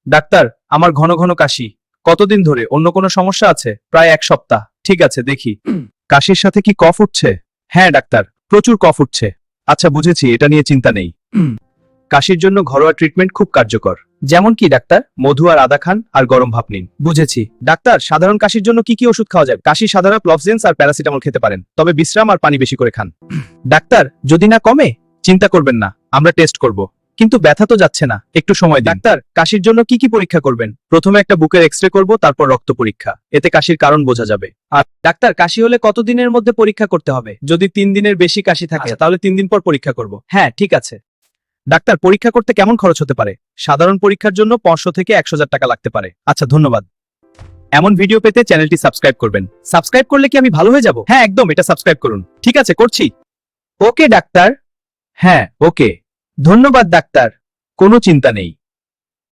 Doctor, আমার ঘন ঘন কাশি। কতদিন ধরে? অন্য কোনো সমস্যা আছে? প্রায় 1 সপ্তাহ। ঠিক আছে, দেখি। কাশির সাথে কি কফ উঠছে? হ্যাঁ ডাক্তার, প্রচুর কফ উঠছে। আচ্ছা, বুঝেছি, এটা নিয়ে চিন্তা নেই। কাশির জন্য ঘরোয়া ট্রিটমেন্ট খুব কার্যকর। যেমন কি ডাক্তার? মধু আর আদা খান আর গরম ভাপ নিন। বুঝেছি। ডাক্তার, সাধারণ কাশির জন্য কি কি ওষুধ খাওয়া যায়? কাশি সাধারণ লফজেন্স আর প্যারাসিটামল খেতে পারেন, তবে বিশ্রাম আর পানি বেশি করে খান। ডাক্তার, যদি না কমে? চিন্তা করবেন না, আমরা টেস্ট করব। কিন্তু ব্যথা তো যাচ্ছে না, একটু সময় দিন। ডাক্তার, কাশির জন্য কি কি পরীক্ষা করবেন? প্রথমে একটা বুকের এক্সরে করব, তারপর রক্ত পরীক্ষা। এতে কাশির কারণ বোঝা যাবে। আর ডাক্তার, কাশি হলে কতদিনের মধ্যে পরীক্ষা করতে হবে? যদি 3 দিনের বেশি কাশি থাকে তাহলে 3 দিন পর পরীক্ষা করব। হ্যাঁ, ঠিক আছে। ডাক্তার, পরীক্ষা করতে কেমন খরচ হতে পারে? সাধারণ পরীক্ষার জন্য 500 থেকে 1,000 টাকা লাগতে পারে। আচ্ছা, ধন্যবাদ। এমন ভিডিও পেতে চ্যানেলটি সাবস্ক্রাইব করবেন। সাবস্ক্রাইব করলে কি আমি ভালো হয়ে যাব? হ্যাঁ, একদম, এটা সাবস্ক্রাইব করুন। ঠিক আছে, করছি। ওকে ডাক্তার। হ্যাঁ, ওকে। ধন্যবাদ ডাক্তার। কোনো চিন্তা নেই।